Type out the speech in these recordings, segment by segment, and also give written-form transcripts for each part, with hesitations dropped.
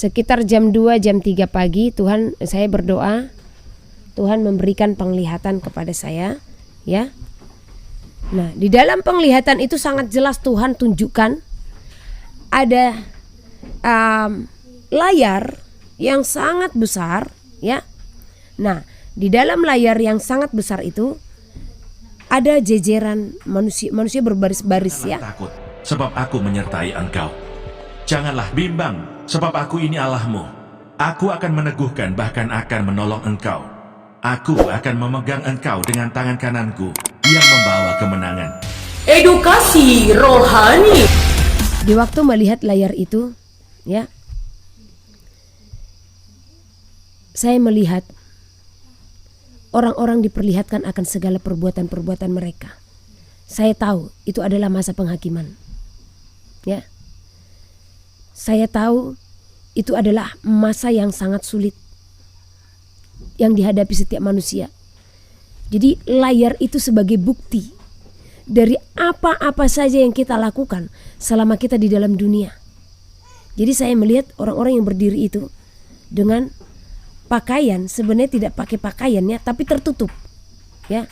Sekitar jam 2, jam 3 pagi saya berdoa, Tuhan memberikan penglihatan kepada saya, ya. Nah, di dalam penglihatan itu sangat jelas Tuhan tunjukkan ada layar yang sangat besar, ya. Nah, di dalam layar yang sangat besar itu ada jejeran manusia berbaris-baris, ya. Janganlah takut, sebab aku menyertai engkau. Janganlah bimbang, sebab aku ini Allahmu. Aku akan meneguhkan, bahkan akan menolong engkau. Aku akan memegang engkau dengan tangan kananku yang membawa kemenangan. Edukasi rohani. Di waktu melihat layar itu, ya, saya melihat orang-orang diperlihatkan akan segala perbuatan-perbuatan mereka. Saya tahu itu adalah masa penghakiman, ya. Saya tahu itu adalah masa yang sangat sulit yang dihadapi setiap manusia. Jadi layar itu sebagai bukti dari apa-apa saja yang kita lakukan selama kita di dalam dunia. Jadi saya melihat orang-orang yang berdiri itu dengan pakaian, sebenarnya tidak pakai pakaiannya tapi tertutup, ya.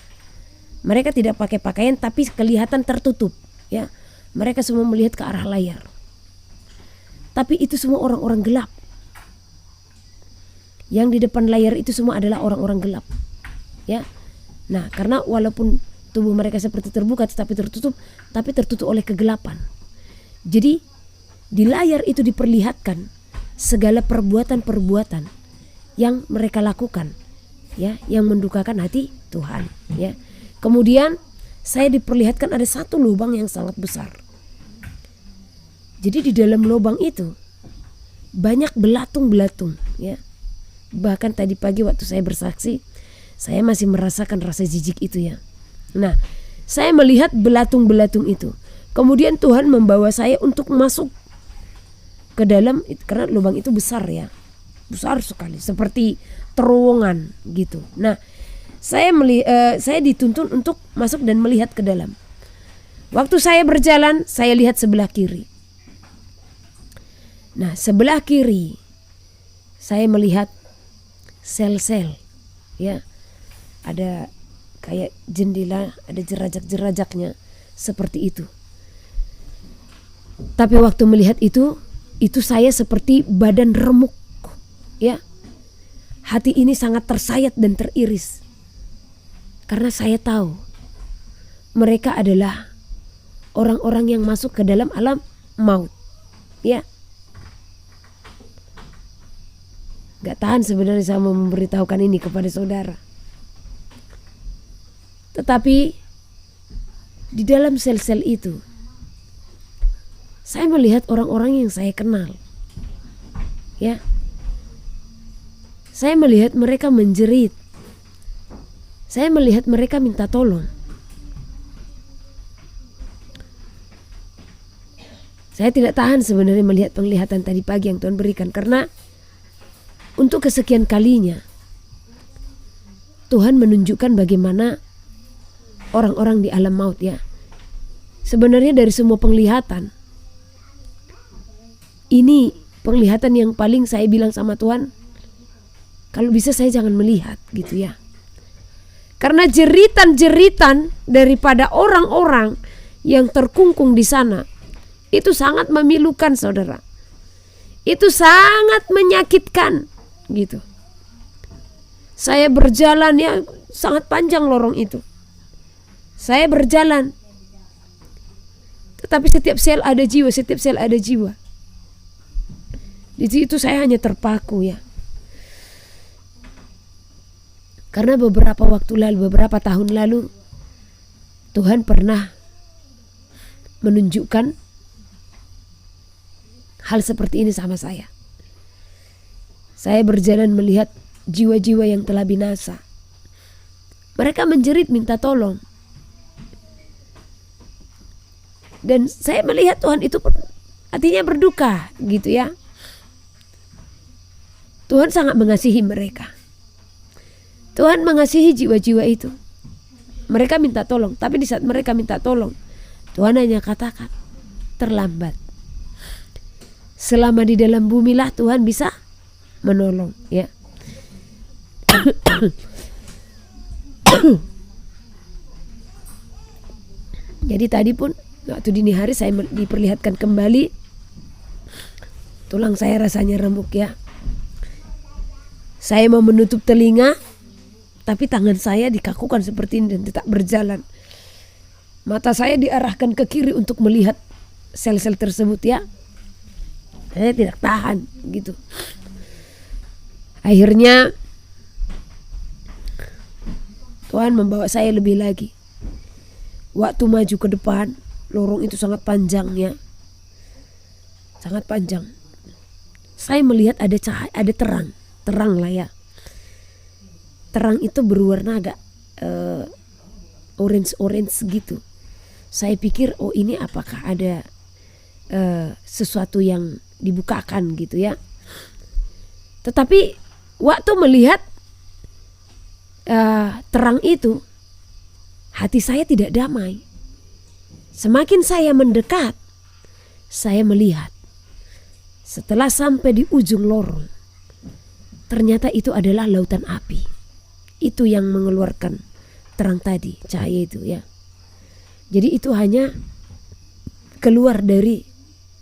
Mereka tidak pakai pakaian tapi kelihatan tertutup, ya. Mereka semua melihat ke arah layar. Tapi itu semua orang-orang gelap. Yang di depan layar itu semua adalah orang-orang gelap, ya. Nah, karena walaupun tubuh mereka seperti terbuka tetapi tertutup oleh kegelapan. Jadi di layar itu diperlihatkan segala perbuatan-perbuatan yang mereka lakukan, ya, yang mendukakan hati Tuhan, ya. Kemudian saya diperlihatkan ada satu lubang yang sangat besar. Jadi di dalam lubang itu banyak belatung-belatung, ya. Bahkan tadi pagi waktu saya bersaksi, saya masih merasakan rasa jijik itu, ya. Nah, saya melihat belatung-belatung itu. Kemudian Tuhan membawa saya untuk masuk ke dalam, karena lubang itu besar, ya. Besar sekali, seperti terowongan gitu. Nah, saya dituntun untuk masuk dan melihat ke dalam. Waktu saya berjalan, saya lihat sebelah kiri. Nah, sebelah kiri saya melihat sel-sel, ya. Ada kayak jendela, ada jerajak-jerajaknya seperti itu. Tapi waktu melihat itu saya seperti badan remuk, ya. Hati ini sangat tersayat dan teriris. Karena saya tahu mereka adalah orang-orang yang masuk ke dalam alam maut, ya. Gak tahan sebenarnya saya mau memberitahukan ini kepada saudara. Tetapi di dalam sel-sel itu saya melihat orang-orang yang saya kenal, ya. Saya melihat mereka menjerit. Saya melihat mereka minta tolong. Saya tidak tahan sebenarnya melihat penglihatan tadi pagi yang Tuhan berikan, karena untuk kesekian kalinya Tuhan menunjukkan bagaimana orang-orang di alam maut, ya. Sebenarnya dari semua penglihatan, ini penglihatan yang paling saya bilang sama Tuhan, kalau bisa saya jangan melihat gitu, ya. Karena jeritan-jeritan daripada orang-orang yang terkungkung di sana itu sangat memilukan, saudara. Itu sangat menyakitkan gitu. Saya berjalan, ya, sangat panjang lorong itu. Saya berjalan, tetapi setiap sel ada jiwa, setiap sel ada jiwa. Di situ saya hanya terpaku, ya. Karena beberapa waktu lalu, beberapa tahun lalu, Tuhan pernah menunjukkan hal seperti ini sama saya. Saya berjalan melihat jiwa-jiwa yang telah binasa. Mereka menjerit minta tolong. Dan saya melihat Tuhan itu hatinya berduka gitu, ya. Tuhan sangat mengasihi mereka. Tuhan mengasihi jiwa-jiwa itu. Mereka minta tolong, tapi di saat mereka minta tolong, Tuhan hanya katakan terlambat. selama di dalam bumi lah Tuhan bisa menolong, ya. Jadi tadi pun waktu dini hari saya diperlihatkan kembali tulang saya rasanya remuk, ya. Saya mau menutup telinga, tapi tangan saya dikakukan seperti ini dan tidak berjalan. Mata saya diarahkan ke kiri untuk melihat sel-sel tersebut, ya. Saya tidak tahan gitu. Akhirnya Tuhan membawa saya lebih lagi. Waktu maju ke depan, lorong itu sangat panjang, ya. Sangat panjang. Saya melihat ada cahaya, ada terang lah, ya. Terang itu berwarna agak orange gitu. Saya pikir, oh ini apakah ada sesuatu yang dibukakan gitu, ya. Tetapi waktu melihat terang itu, hati saya tidak damai. Semakin saya mendekat, saya melihat setelah sampai di ujung lorong, ternyata itu adalah lautan api. Itu yang mengeluarkan terang tadi, cahaya itu, ya. Jadi itu hanya keluar dari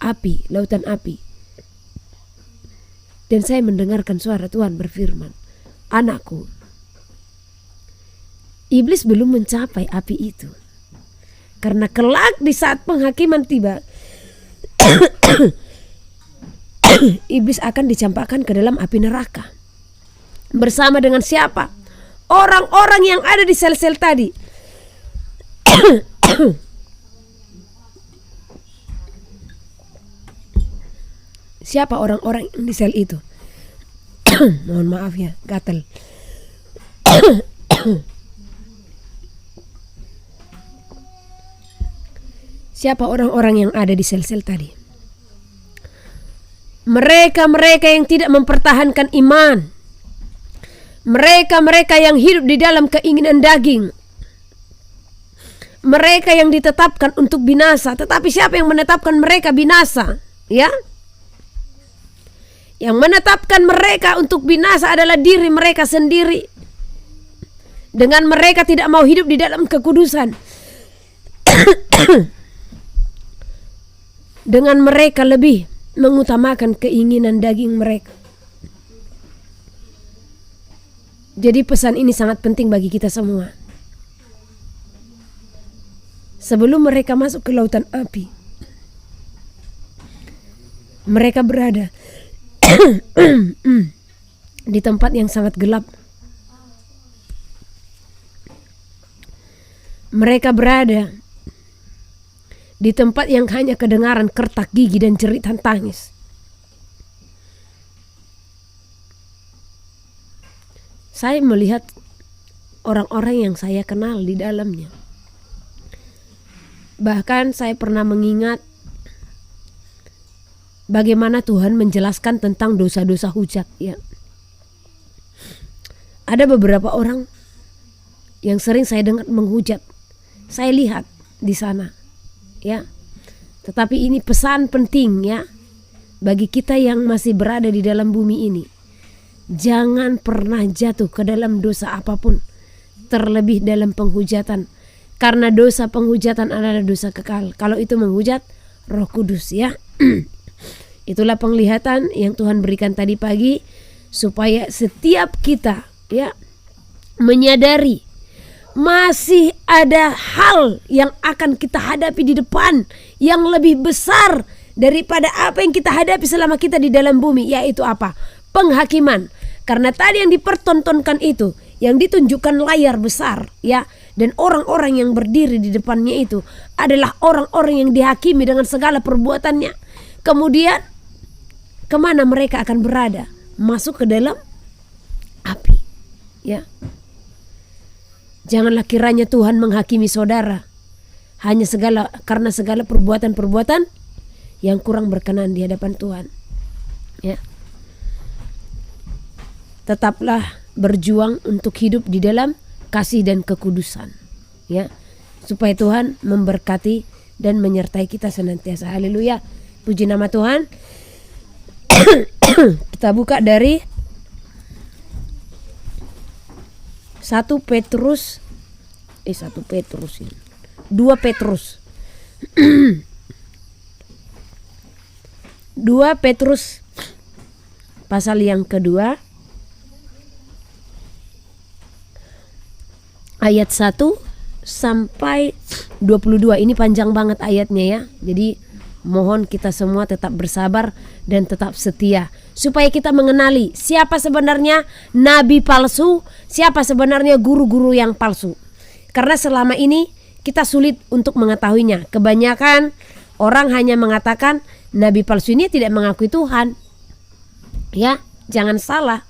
api, lautan api. Dan saya mendengarkan suara Tuhan berfirman, anakku, iblis belum mencapai api itu. Karena kelak di saat penghakiman tiba, iblis akan dicampakkan ke dalam api neraka. Bersama dengan siapa? Orang-orang yang ada di sel-sel tadi. Siapa orang-orang di sel itu? Mohon maaf ya, gatal. Siapa orang-orang yang ada di sel-sel tadi? Mereka-mereka yang tidak mempertahankan iman. Mereka-mereka yang hidup di dalam keinginan daging. Mereka yang ditetapkan untuk binasa. Tetapi siapa yang menetapkan mereka binasa? Ya? Yang menetapkan mereka untuk binasa adalah diri mereka sendiri. Dengan mereka tidak mau hidup di dalam kekudusan. Dengan mereka lebih mengutamakan keinginan daging mereka. Jadi pesan ini sangat penting bagi kita semua. Sebelum mereka masuk ke lautan api, mereka berada di tempat yang sangat gelap. Mereka berada di tempat yang hanya kedengaran kertak gigi dan jeritan tangis. Saya melihat orang-orang yang saya kenal di dalamnya. Bahkan saya pernah mengingat bagaimana Tuhan menjelaskan tentang dosa-dosa hujat, ya. Ada beberapa orang yang sering saya dengar menghujat. Saya lihat di sana, ya. Tetapi ini pesan penting, ya, bagi kita yang masih berada di dalam bumi ini. Jangan pernah jatuh ke dalam dosa apapun, terlebih dalam penghujatan. Karena dosa penghujatan adalah dosa kekal. Kalau itu menghujat Roh Kudus, ya. Itulah penglihatan yang Tuhan berikan tadi pagi, supaya setiap kita, ya, menyadari masih ada hal yang akan kita hadapi di depan yang lebih besar daripada apa yang kita hadapi selama kita di dalam bumi, yaitu apa? Penghakiman. Karena tadi yang dipertontonkan itu, yang ditunjukkan layar besar, ya, dan orang-orang yang berdiri di depannya itu adalah orang-orang yang dihakimi dengan segala perbuatannya. Kemudian kemana mereka akan berada? Masuk ke dalam api, ya. Janganlah kiranya Tuhan menghakimi saudara hanya karena segala perbuatan-perbuatan yang kurang berkenan di hadapan Tuhan, ya. Tetaplah berjuang untuk hidup di dalam kasih dan kekudusan, ya, supaya Tuhan memberkati dan menyertai kita senantiasa. Haleluya, puji nama Tuhan. Kita buka dari 1 Petrus ini 2 Petrus 2 Petrus pasal yang kedua ayat 1 sampai 22. Ini panjang banget ayatnya ya. Jadi mohon kita semua tetap bersabar dan tetap setia supaya kita mengenali siapa sebenarnya nabi palsu, siapa sebenarnya guru-guru yang palsu. Karena selama ini kita sulit untuk mengetahuinya. Kebanyakan orang hanya mengatakan nabi palsu ini tidak mengakui Tuhan. Ya, jangan salah.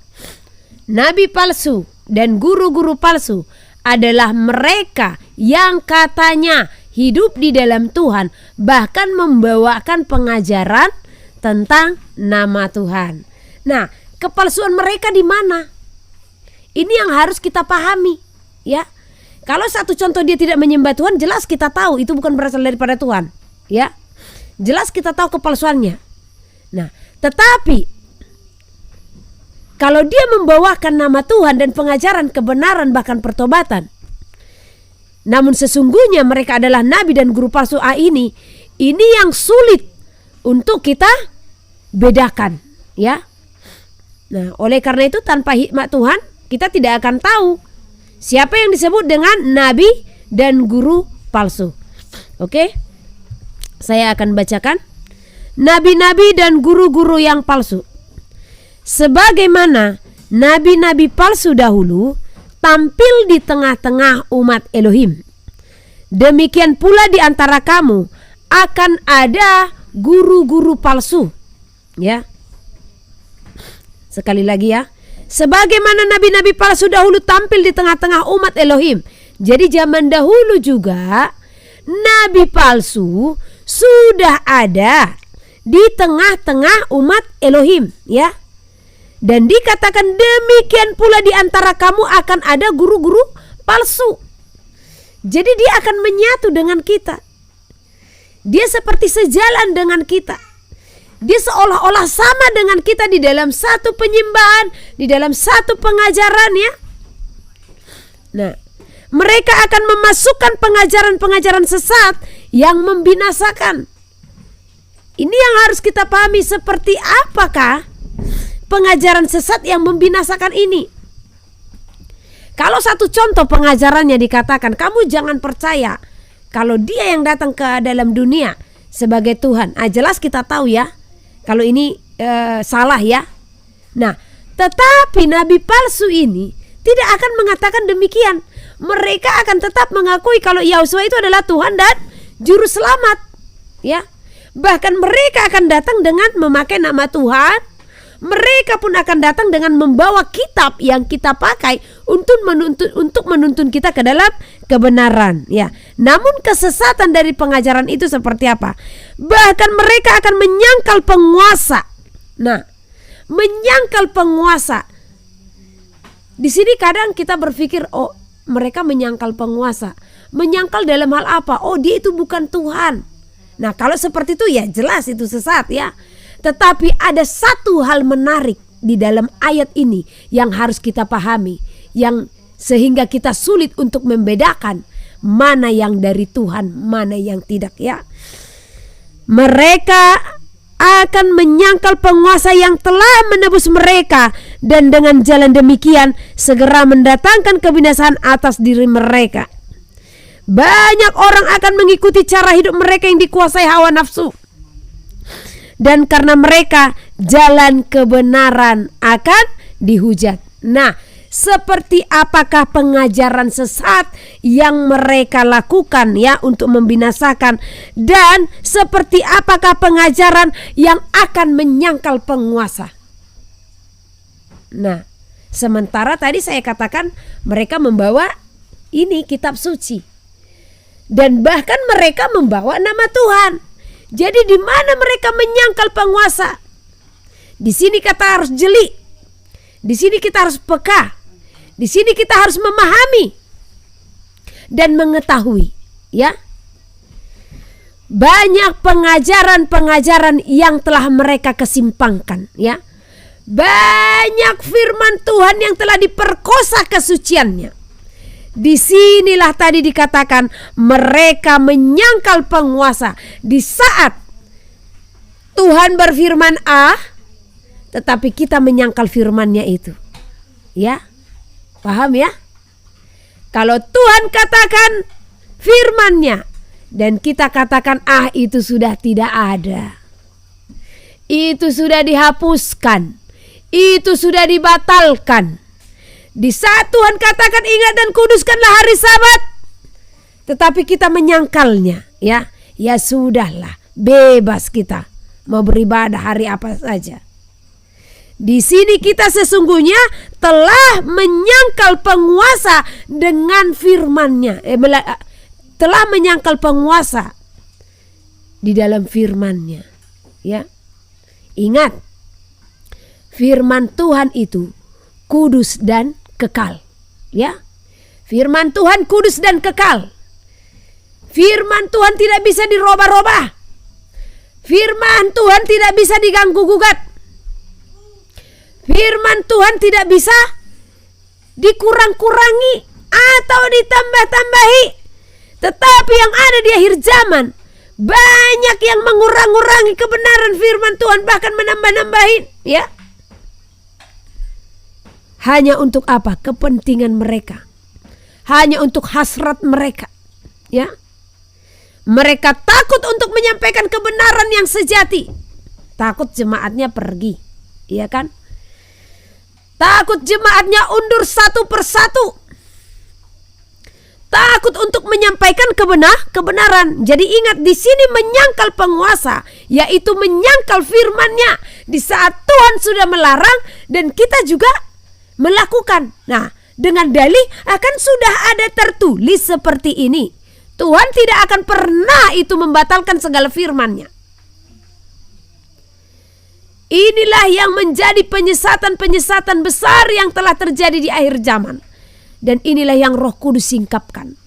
Nabi palsu dan guru-guru palsu adalah mereka yang katanya hidup di dalam Tuhan, bahkan membawakan pengajaran tentang nama Tuhan. Nah, kepalsuan mereka di mana? Ini yang harus kita pahami, ya. Kalau satu contoh dia tidak menyembah Tuhan, jelas kita tahu itu bukan berasal daripada Tuhan, ya. Jelas kita tahu kepalsuannya. Nah, tetapi kalau dia membawakan nama Tuhan dan pengajaran kebenaran bahkan pertobatan, namun sesungguhnya mereka adalah nabi dan guru palsu ini yang sulit untuk kita bedakan, ya. Nah, oleh karena itu tanpa hikmat Tuhan kita tidak akan tahu siapa yang disebut dengan nabi dan guru palsu. Oke? Saya akan bacakan nabi-nabi dan guru-guru yang palsu. Sebagaimana nabi-nabi palsu dahulu tampil di tengah-tengah umat Elohim, demikian pula di antara kamu akan ada guru-guru palsu. Ya. Sekali lagi ya. Sebagaimana nabi-nabi palsu dahulu tampil di tengah-tengah umat Elohim. Jadi zaman dahulu juga nabi palsu sudah ada di tengah-tengah umat Elohim, ya. Dan dikatakan demikian pula di antara kamu akan ada guru-guru palsu. Jadi dia akan menyatu dengan kita. Dia seperti sejalan dengan kita. Dia seolah-olah sama dengan kita di dalam satu penyembahan, di dalam satu pengajaran, ya. Nah, mereka akan memasukkan pengajaran-pengajaran sesat yang membinasakan. Ini yang harus kita pahami, seperti apakah pengajaran sesat yang membinasakan ini. Kalau satu contoh pengajarannya dikatakan kamu jangan percaya kalau dia yang datang ke dalam dunia sebagai Tuhan, jelas kita tahu ya kalau ini salah, ya. Nah, tetapi nabi palsu ini tidak akan mengatakan demikian. Mereka akan tetap mengakui kalau Yahusua itu adalah Tuhan dan juru selamat, ya. Bahkan mereka akan datang dengan memakai nama Tuhan. Mereka pun akan datang dengan membawa kitab yang kita pakai untuk menuntun kita ke dalam kebenaran, ya. Namun kesesatan dari pengajaran itu seperti apa? Bahkan mereka akan menyangkal penguasa. Nah, menyangkal penguasa. Di sini kadang kita berpikir, oh, mereka menyangkal penguasa. Menyangkal dalam hal apa? Oh, dia itu bukan Tuhan. Nah, kalau seperti itu ya jelas itu sesat, ya. Tetapi ada satu hal menarik di dalam ayat ini yang harus kita pahami, yang sehingga kita sulit untuk membedakan mana yang dari Tuhan, mana yang tidak, ya. Mereka akan menyangkal penguasa yang telah menebus mereka dan dengan jalan demikian segera mendatangkan kebinasaan atas diri mereka. Banyak orang akan mengikuti cara hidup mereka yang dikuasai hawa nafsu. Dan karena mereka jalan kebenaran akan dihujat. Nah, seperti apakah pengajaran sesat yang mereka lakukan, ya, untuk membinasakan, dan seperti apakah pengajaran yang akan menyangkal penguasa. Nah, sementara tadi saya katakan mereka membawa ini kitab suci dan bahkan mereka membawa nama Tuhan. Jadi di mana mereka menyangkal penguasa? Di sini kita harus jeli. Di sini kita harus peka. Di sini kita harus memahami dan mengetahui, ya. banyak pengajaran-pengajaran yang telah mereka kesimpangkan, ya. Banyak firman Tuhan yang telah diperkosa kesuciannya. Disinilah tadi dikatakan mereka menyangkal penguasa. Di saat Tuhan berfirman A, tetapi kita menyangkal firman-Nya itu. Ya, paham ya? Kalau Tuhan katakan firman-Nya dan kita katakan itu sudah tidak ada, itu sudah dihapuskan, itu sudah dibatalkan. Di saat Tuhan katakan ingat dan kuduskanlah hari Sabat, tetapi kita menyangkalnya, ya sudahlah, bebas kita mau beribadah hari apa saja. Di sini kita sesungguhnya telah menyangkal penguasa dengan firman-Nya, telah menyangkal penguasa di dalam firman-Nya, ya. Ingat, firman Tuhan itu kudus dan kekal, ya. Firman Tuhan kudus dan kekal. Firman Tuhan tidak bisa dirubah-rubah. Firman Tuhan tidak bisa diganggu-gugat. Firman Tuhan tidak bisa dikurang-kurangi atau ditambah-tambahi. Tetapi yang ada di akhir zaman, banyak yang mengurang-urangi kebenaran firman Tuhan, bahkan menambah-nambahin, ya. Hanya untuk apa? Kepentingan mereka. Hanya untuk hasrat mereka, ya. Mereka takut untuk menyampaikan kebenaran yang sejati. Takut jemaatnya pergi, iya kan? Takut jemaatnya undur satu persatu. Takut untuk menyampaikan kebenaran. Jadi ingat, di sini menyangkal penguasa, yaitu menyangkal firman-Nya. Di saat Tuhan sudah melarang dan kita juga melakukan. Nah, dengan dalih akan sudah ada tertulis seperti ini. Tuhan tidak akan pernah itu membatalkan segala firman-Nya. Inilah yang menjadi penyesatan-penyesatan besar yang telah terjadi di akhir zaman. Dan inilah yang Roh Kudus singkapkan.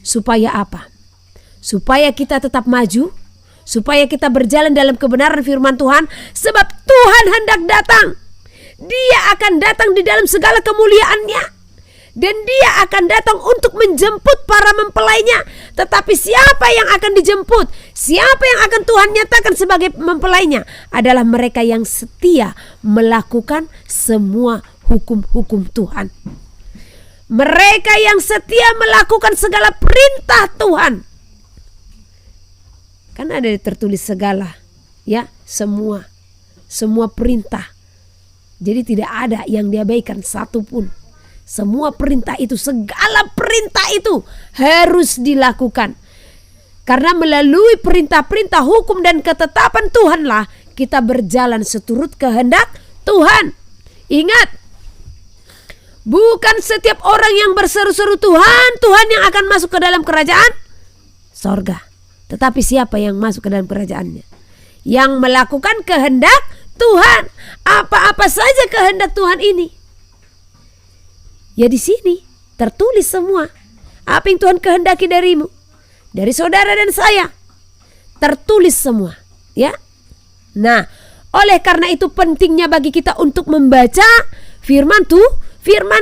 Supaya apa? Supaya kita tetap maju, supaya kita berjalan dalam kebenaran firman Tuhan. Sebab Tuhan hendak datang. Dia akan datang di dalam segala kemuliaan-Nya. Dan dia akan datang untuk menjemput para mempelainya. Tetapi siapa yang akan dijemput? Siapa yang akan Tuhan nyatakan sebagai mempelainya? Adalah mereka yang setia melakukan semua hukum-hukum Tuhan. Mereka yang setia melakukan segala perintah Tuhan. Kan ada tertulis segala, ya, semua perintah. Jadi tidak ada yang diabaikan satupun. Semua perintah itu, segala perintah itu harus dilakukan. Karena melalui perintah-perintah hukum dan ketetapan Tuhanlah kita berjalan seturut kehendak Tuhan. Ingat, bukan setiap orang yang berseru-seru Tuhan, Tuhan yang akan masuk ke dalam kerajaan sorga. Tetapi siapa yang masuk ke dalam kerajaannya? Yang melakukan kehendak Tuhan. Apa-apa saja kehendak Tuhan ini? Ya di sini tertulis semua. Apa yang Tuhan kehendaki darimu, dari saudara dan saya, tertulis semua, ya. Nah, oleh karena itu pentingnya bagi kita untuk membaca firman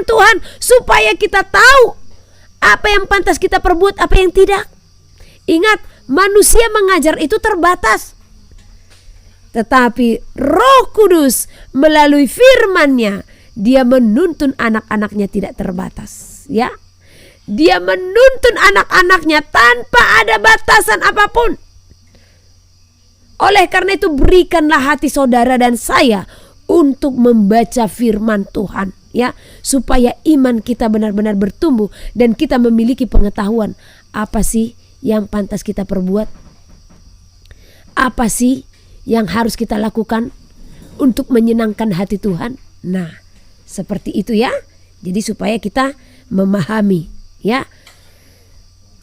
Tuhan supaya kita tahu apa yang pantas kita perbuat, apa yang tidak. Ingat, manusia mengajar itu terbatas. Tetapi Roh Kudus melalui firman-Nya, dia menuntun anak-anaknya tidak terbatas, ya. Dia menuntun anak-anaknya tanpa ada batasan apapun. Oleh karena itu berikanlah hati saudara dan saya untuk membaca firman Tuhan, ya, supaya iman kita benar-benar bertumbuh dan kita memiliki pengetahuan apa sih yang pantas kita perbuat, apa sih yang harus kita lakukan untuk menyenangkan hati Tuhan. Nah, seperti itu, ya. Jadi supaya kita memahami, ya,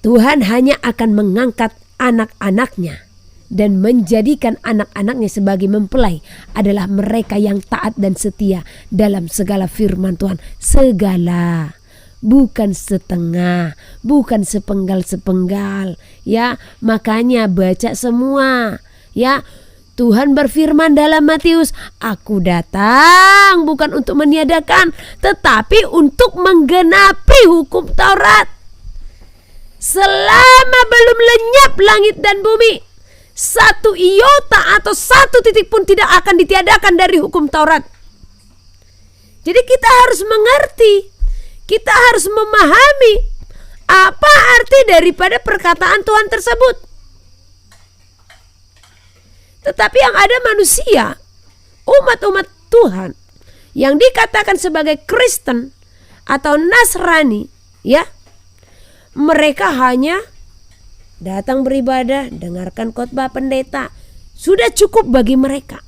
Tuhan hanya akan mengangkat anak-anaknya dan menjadikan anak-anaknya sebagai mempelai adalah mereka yang taat dan setia dalam segala firman Tuhan. Segala, bukan setengah, bukan sepenggal-sepenggal, ya. Makanya baca semua, ya. Tuhan berfirman dalam Matius, aku datang bukan untuk meniadakan, tetapi untuk menggenapi hukum Taurat. Selama belum lenyap langit dan bumi, satu iota atau satu titik pun tidak akan ditiadakan dari hukum Taurat. Jadi kita harus mengerti, kita harus memahami apa arti daripada perkataan Tuhan tersebut. Tetapi yang ada manusia, umat-umat Tuhan yang dikatakan sebagai Kristen atau Nasrani, ya, mereka hanya datang beribadah, dengarkan khotbah pendeta, sudah cukup bagi mereka.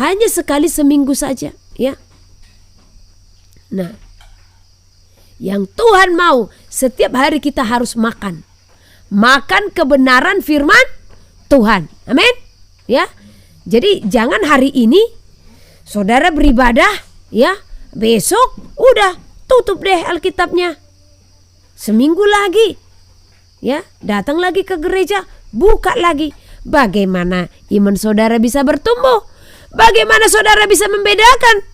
Hanya sekali seminggu saja, ya. Nah, yang Tuhan mau setiap hari kita harus makan kebenaran firman Tuhan. Amin. Ya. Jadi jangan hari ini saudara beribadah, ya, besok udah tutup deh Alkitabnya. Seminggu lagi, ya, datang lagi ke gereja, buka lagi. Bagaimana iman saudara bisa bertumbuh? Bagaimana saudara bisa membedakan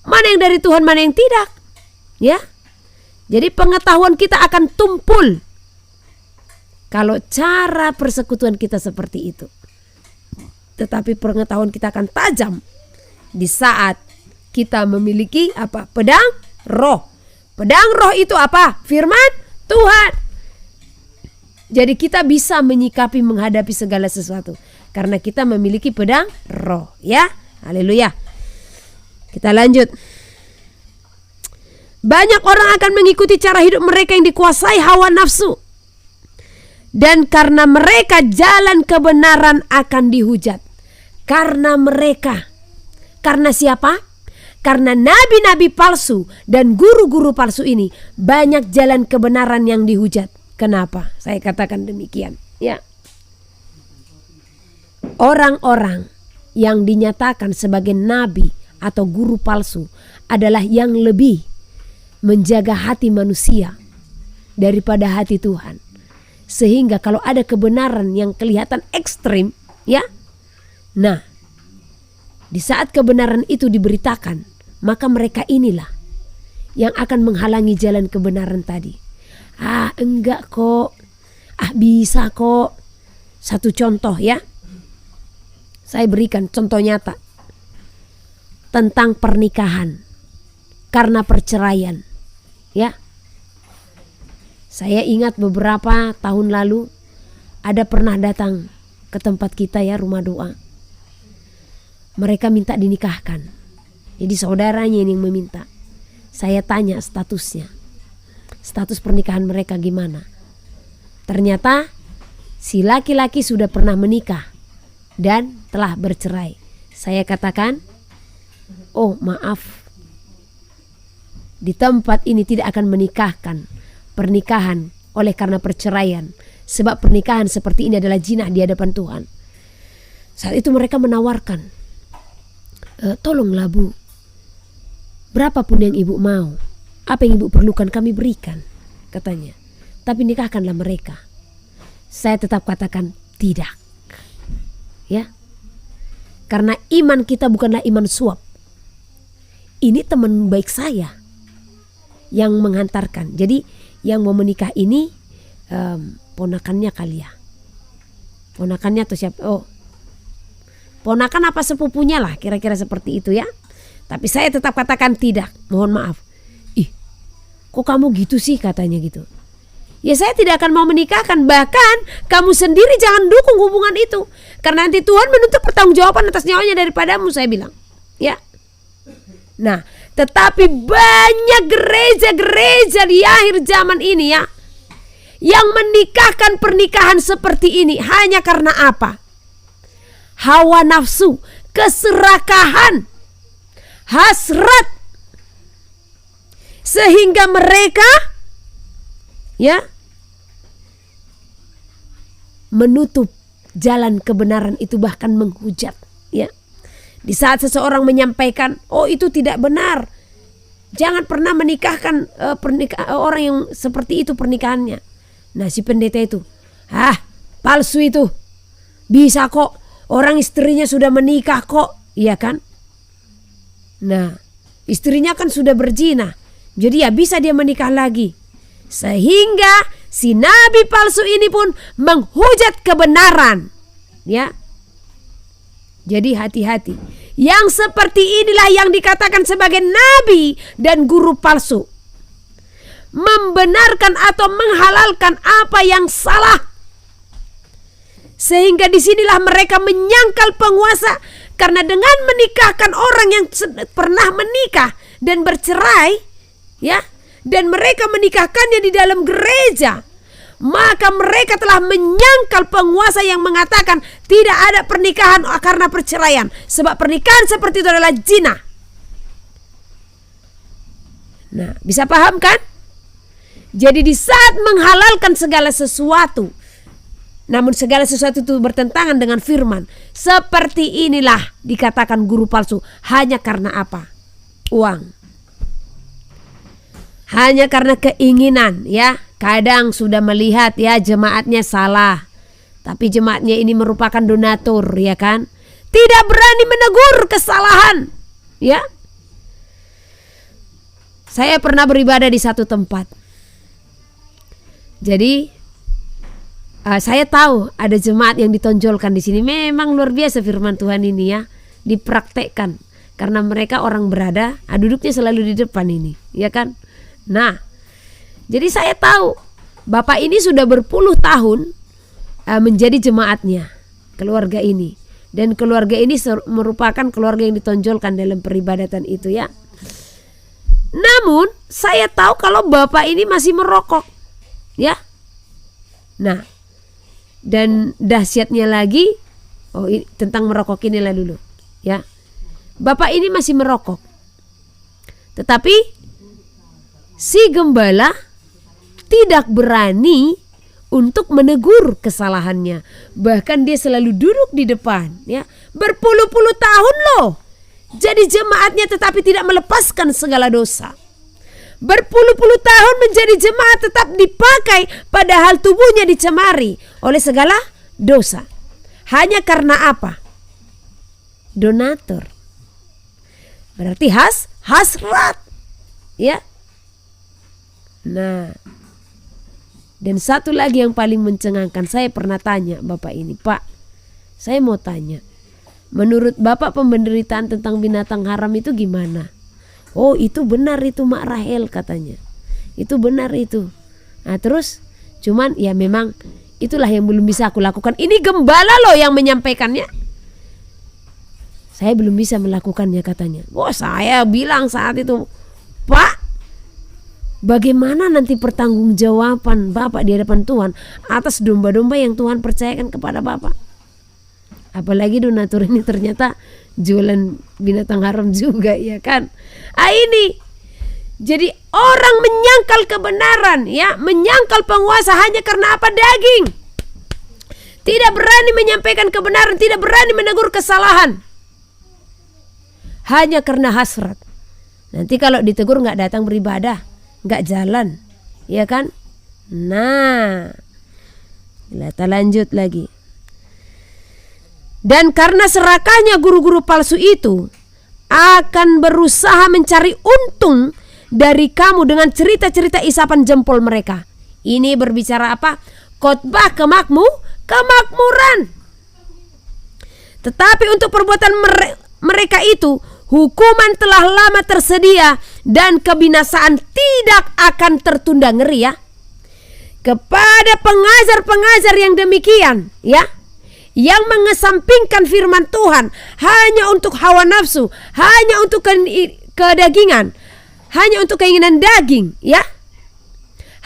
mana yang dari Tuhan, mana yang tidak? Ya. Jadi pengetahuan kita akan tumpul kalau cara persekutuan kita seperti itu. Tetapi pengetahuan kita akan tajam di saat kita memiliki apa? Pedang roh. Pedang roh itu apa? Firman Tuhan. Jadi kita bisa menyikapi menghadapi segala sesuatu karena kita memiliki pedang roh, ya. Haleluya. Kita lanjut. Banyak orang akan mengikuti cara hidup mereka yang dikuasai hawa nafsu. Dan karena mereka jalan kebenaran akan dihujat. Karena mereka. Karena siapa? Karena nabi-nabi palsu dan guru-guru palsu ini banyak jalan kebenaran yang dihujat. Kenapa? Saya katakan demikian, ya. Orang-orang yang dinyatakan sebagai nabi atau guru palsu adalah yang lebih menjaga hati manusia daripada hati Tuhan. Sehingga kalau ada kebenaran yang kelihatan ekstrim, ya. Nah, di saat kebenaran itu diberitakan, maka mereka inilah yang akan menghalangi jalan kebenaran tadi. Enggak kok. Bisa kok. Satu contoh, ya. Saya berikan contoh nyata tentang pernikahan karena perceraian, ya. Saya ingat beberapa tahun lalu ada pernah datang ke tempat kita, ya, rumah doa. Mereka minta dinikahkan. Jadi saudaranya ini yang meminta. Saya tanya statusnya. Status pernikahan mereka gimana? Ternyata si laki-laki sudah pernah menikah dan telah bercerai. Saya katakan, oh maaf, di tempat ini tidak akan menikahkan pernikahan oleh karena perceraian. Sebab pernikahan seperti ini adalah jinah di hadapan Tuhan. Saat itu mereka menawarkan, tolonglah Bu, berapapun yang ibu mau, apa yang ibu perlukan kami berikan, katanya. Tapi nikahkanlah mereka. Saya tetap katakan tidak, ya. Karena iman kita bukanlah iman suap. Ini teman baik saya yang menghantarkan. Jadi yang mau menikah ini ponakannya kali, ya. Ponakannya atau siapa? Oh, ponakan apa sepupunya lah, kira-kira seperti itu, ya. Tapi saya tetap katakan tidak, mohon maaf. Kok kamu gitu sih, katanya gitu. Ya saya tidak akan mau menikahkan, bahkan kamu sendiri jangan dukung hubungan itu. Karena nanti Tuhan menuntut pertanggungjawaban atas nyawanya daripadamu, saya bilang. Ya. Nah, tetapi banyak gereja-gereja di akhir zaman ini, ya, yang menikahkan pernikahan seperti ini hanya karena apa? Hawa nafsu, keserakahan, hasrat, sehingga mereka, ya, menutup jalan kebenaran itu, bahkan menghujat, ya. Di saat seseorang menyampaikan, oh itu tidak benar, Jangan pernah menikahkan orang yang seperti itu pernikahannya. Nah si pendeta itu, palsu itu. Bisa kok, orang istrinya sudah menikah kok, iya kan? Nah istrinya kan sudah berzina, jadi ya bisa dia menikah lagi. Sehingga si nabi palsu ini pun menghujat kebenaran, ya. Jadi hati-hati. Yang seperti inilah yang dikatakan sebagai nabi dan guru palsu. Membenarkan atau menghalalkan apa yang salah. Sehingga disinilah mereka menyangkal penguasa. Karena dengan menikahkan orang yang pernah menikah dan bercerai, ya, dan mereka menikahkannya di dalam gereja, maka mereka telah menyangkal penguasa yang mengatakan tidak ada pernikahan karena perceraian, sebab pernikahan seperti itu adalah zina. Nah, bisa paham kan? Jadi di saat menghalalkan segala sesuatu, namun segala sesuatu itu bertentangan dengan firman, seperti inilah dikatakan guru palsu. Hanya karena apa? Uang. Hanya karena keinginan, ya. Kadang sudah melihat ya jemaatnya salah, tapi jemaatnya ini merupakan donatur, ya kan? Tidak berani menegur kesalahan, ya. Saya pernah beribadah di satu tempat. Jadi saya tahu ada jemaat yang ditonjolkan di sini. Memang luar biasa firman Tuhan ini, ya, dipraktekkan karena mereka orang berada, duduknya selalu di depan ini, ya kan? Nah, jadi saya tahu bapak ini sudah berpuluh tahun menjadi jemaatnya, keluarga ini. Dan keluarga ini merupakan keluarga yang ditonjolkan dalam peribadatan itu, ya. Namun saya tahu kalau bapak ini masih merokok, ya. Nah, dan dahsyatnya lagi, tentang merokok inilah dulu, ya. Bapak ini masih merokok. Tetapi si gembala tidak berani untuk menegur kesalahannya. Bahkan dia selalu duduk di depan, ya. Berpuluh-puluh tahun loh jadi jemaatnya, tetapi tidak melepaskan segala dosa. Berpuluh-puluh tahun menjadi jemaat tetap dipakai, padahal tubuhnya dicemari oleh segala dosa. Hanya karena apa? Donatur. Berarti hasrat, ya. Nah, dan satu lagi yang paling mencengangkan, saya pernah tanya bapak ini, Pak, saya mau tanya, menurut bapak pemberitaan tentang binatang haram itu gimana? Oh, itu benar itu Mak Rahel, katanya. Itu benar itu. Nah terus, cuman ya memang itulah yang belum bisa aku lakukan. Ini gembala loh yang menyampaikannya. Saya belum bisa melakukannya, katanya. Wah, saya bilang saat itu, Pak, bagaimana nanti pertanggungjawaban Bapak di hadapan Tuhan atas domba-domba yang Tuhan percayakan kepada Bapak? Apalagi donatur ini ternyata jualan binatang haram juga, ya kan? Ini jadi orang menyangkal kebenaran, ya, menyangkal penguasa hanya karena apa? Daging. Tidak berani menyampaikan kebenaran, tidak berani menegur kesalahan. Hanya karena hasrat. Nanti kalau ditegur nggak datang beribadah, nggak jalan, ya kan? Nah, kita lanjut lagi. Dan karena serakahnya guru-guru palsu itu akan berusaha mencari untung dari kamu dengan cerita-cerita isapan jempol mereka. Ini berbicara apa? Khotbah kemakmuran. Tetapi untuk perbuatan mereka itu, hukuman telah lama tersedia dan kebinasaan tidak akan tertunda. Ngeri, ya. Kepada pengajar-pengajar yang demikian, ya, yang mengesampingkan firman Tuhan hanya untuk hawa nafsu, hanya untuk kedagingan, hanya untuk keinginan daging, ya,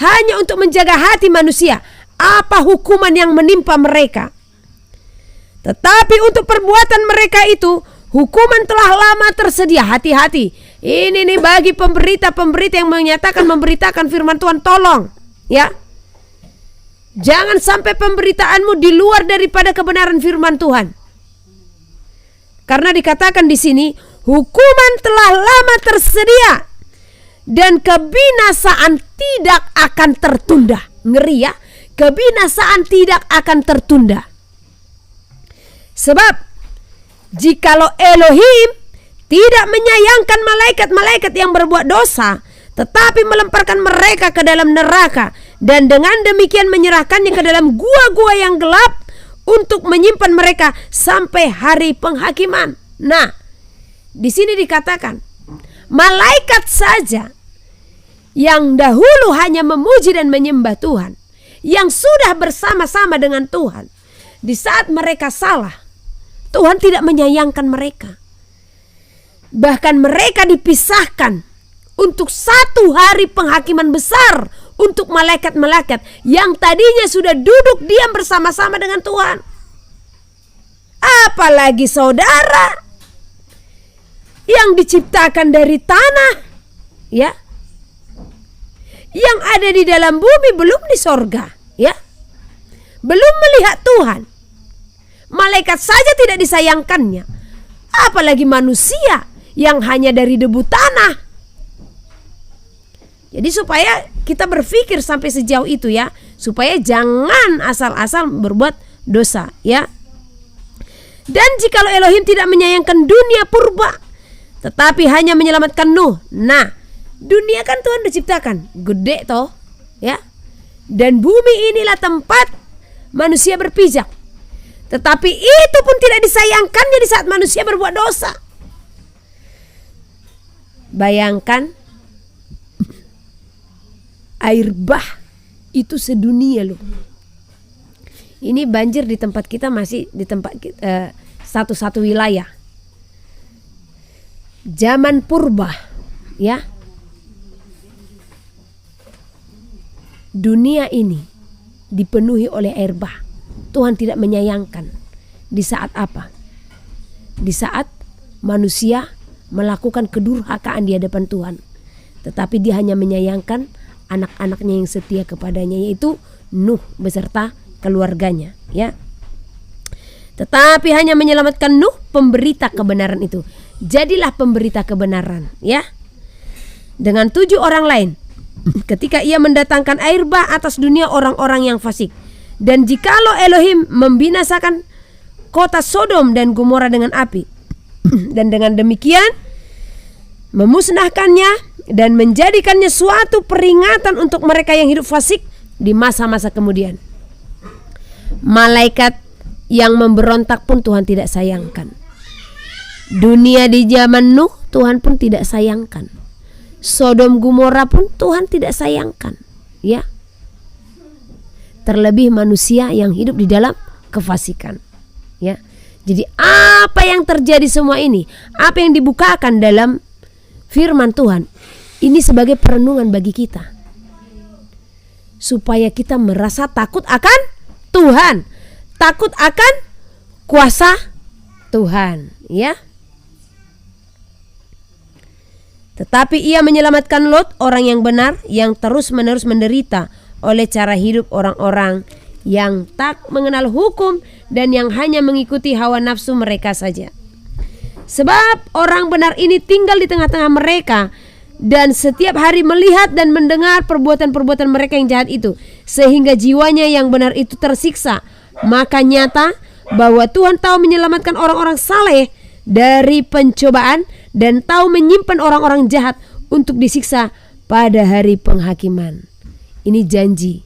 hanya untuk menjaga hati manusia. Apa hukuman yang menimpa mereka? Tetapi untuk perbuatan mereka itu, hukuman telah lama tersedia. Hati-hati. Ini nih bagi pemberita-pemberita yang memberitakan firman Tuhan, tolong, ya. Jangan sampai pemberitaanmu di luar daripada kebenaran firman Tuhan. Karena dikatakan di sini, hukuman telah lama tersedia dan kebinasaan tidak akan tertunda. Ngeri ya, kebinasaan tidak akan tertunda. Sebab jikalau Elohim tidak menyayangkan malaikat-malaikat yang berbuat dosa, tetapi melemparkan mereka ke dalam neraka, dan dengan demikian menyerahkannya ke dalam gua-gua yang gelap untuk menyimpan mereka sampai hari penghakiman. Nah, di sini dikatakan malaikat saja yang dahulu hanya memuji dan menyembah Tuhan, yang sudah bersama-sama dengan Tuhan, di saat mereka salah, Tuhan tidak menyayangkan mereka. Bahkan mereka dipisahkan untuk satu hari penghakiman besar untuk malaikat-malaikat yang tadinya sudah duduk diam bersama-sama dengan Tuhan. Apalagi saudara yang diciptakan dari tanah, ya, yang ada di dalam bumi, belum di sorga, ya, belum melihat Tuhan. Malaikat saja tidak disayangkannya, apalagi manusia yang hanya dari debu tanah. Jadi supaya kita berpikir sampai sejauh itu ya, supaya jangan asal-asal berbuat dosa ya. Dan jikalau Elohim tidak menyayangkan dunia purba, tetapi hanya menyelamatkan Nuh. Nah, dunia kan Tuhan diciptakan gede toh ya, dan bumi inilah tempat manusia berpijak. Tetapi itu pun tidak disayangkannya di saat manusia berbuat dosa. Bayangkan, air bah itu sedunia loh. Ini banjir di tempat kita masih di tempat satu-satu wilayah. Zaman purba ya, dunia ini dipenuhi oleh air bah. Tuhan tidak menyayangkan. Di saat apa? Di saat manusia melakukan kedurhakaan di hadapan Tuhan. Tetapi dia hanya menyayangkan anak-anaknya yang setia kepadanya, yaitu Nuh beserta keluarganya ya. Tetapi hanya menyelamatkan Nuh, pemberita kebenaran itu. Jadilah pemberita kebenaran ya, dengan 7 orang lain ketika ia mendatangkan air bah atas dunia orang-orang yang fasik. Dan jikalau Elohim membinasakan kota Sodom dan Gomora dengan api, dan dengan demikian memusnahkannya dan menjadikannya suatu peringatan untuk mereka yang hidup fasik di masa-masa kemudian, malaikat yang memberontak pun Tuhan tidak sayangkan. Dunia di zaman Nuh Tuhan pun tidak sayangkan. Sodom Gomora pun Tuhan tidak sayangkan ya. Terlebih manusia yang hidup di dalam kefasikan ya. Jadi apa yang terjadi semua ini, apa yang dibukakan dalam firman Tuhan, ini sebagai perenungan bagi kita, supaya kita merasa takut akan Tuhan, takut akan kuasa Tuhan ya. Tetapi ia menyelamatkan Lot, orang yang benar, yang terus-menerus menderita oleh cara hidup orang-orang yang tak mengenal hukum dan yang hanya mengikuti hawa nafsu mereka saja. Sebab orang benar ini tinggal di tengah-tengah mereka dan setiap hari melihat dan mendengar perbuatan-perbuatan mereka yang jahat itu, sehingga jiwanya yang benar itu tersiksa. Maka nyata bahwa Tuhan tahu menyelamatkan orang-orang saleh dari pencobaan dan tahu menyimpan orang-orang jahat untuk disiksa pada hari penghakiman. Ini janji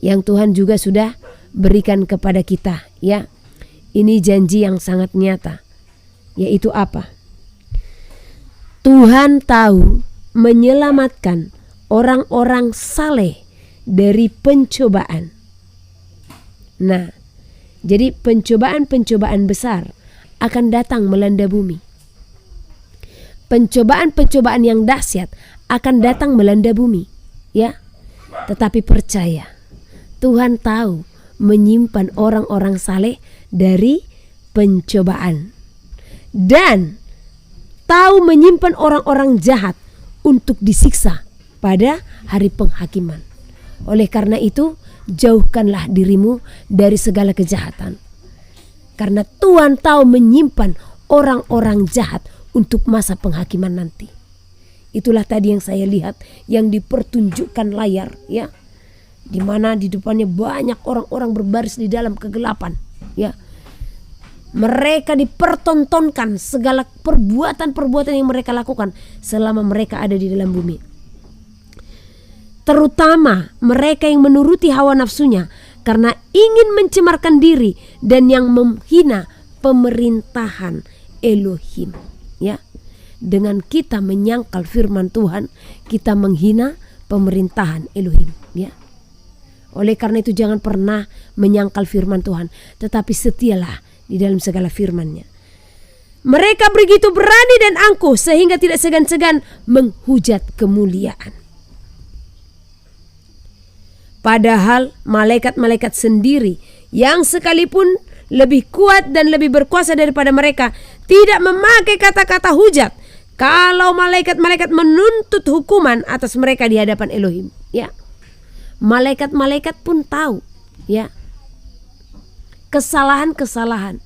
yang Tuhan juga sudah berikan kepada kita ya. Ini janji yang sangat nyata, yaitu apa? Tuhan tahu menyelamatkan orang-orang saleh dari pencobaan. Nah, jadi pencobaan-pencobaan besar akan datang melanda bumi. Pencobaan-pencobaan yang dahsyat akan datang melanda bumi ya. Tetapi percaya, Tuhan tahu menyimpan orang-orang saleh dari pencobaan, dan tahu menyimpan orang-orang jahat untuk disiksa pada hari penghakiman. Oleh karena itu, jauhkanlah dirimu dari segala kejahatan, karena Tuhan tahu menyimpan orang-orang jahat untuk masa penghakiman nanti. Itulah tadi yang saya lihat, yang dipertunjukkan layar, ya, di mana di depannya banyak orang-orang berbaris di dalam kegelapan, ya. Mereka dipertontonkan segala perbuatan-perbuatan yang mereka lakukan selama mereka ada di dalam bumi. Terutama mereka yang menuruti hawa nafsunya karena ingin mencemarkan diri dan yang menghina pemerintahan Elohim, ya. Dengan kita menyangkal firman Tuhan, kita menghina pemerintahan Elohim, ya. Oleh karena itu jangan pernah menyangkal firman Tuhan, tetapi setialah di dalam segala firman-Nya. Mereka begitu berani dan angkuh sehingga tidak segan-segan menghujat kemuliaan. Padahal malaikat-malaikat sendiri yang sekalipun lebih kuat dan lebih berkuasa daripada mereka tidak memakai kata-kata hujat kalau malaikat-malaikat menuntut hukuman atas mereka di hadapan Elohim, ya. Malaikat-malaikat pun tahu, ya, kesalahan-kesalahan.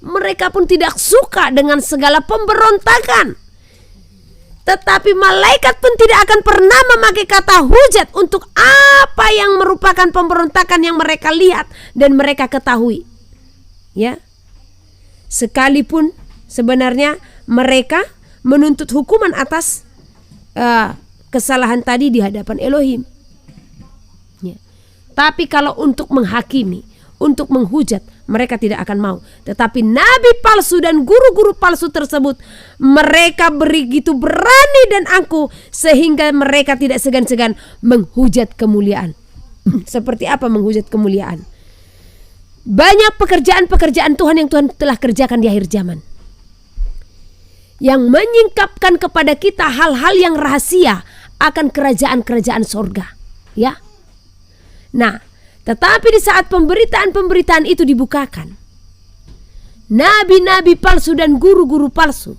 Mereka pun tidak suka dengan segala pemberontakan. Tetapi malaikat pun tidak akan pernah memakai kata hujat untuk apa yang merupakan pemberontakan yang mereka lihat dan mereka ketahui, ya. Sekalipun sebenarnya mereka menuntut hukuman atas kesalahan tadi di hadapan Elohim, ya. Tapi kalau untuk menghakimi, untuk menghujat, mereka tidak akan mau. Tetapi nabi palsu dan guru-guru palsu tersebut, mereka begitu berani dan angkuh sehingga mereka tidak segan-segan menghujat kemuliaan. Seperti apa menghujat kemuliaan? Banyak pekerjaan-pekerjaan Tuhan yang Tuhan telah kerjakan di akhir zaman, yang menyingkapkan kepada kita hal-hal yang rahasia akan kerajaan-kerajaan sorga, ya. Nah, tetapi di saat pemberitaan-pemberitaan itu dibukakan, nabi-nabi palsu dan guru-guru palsu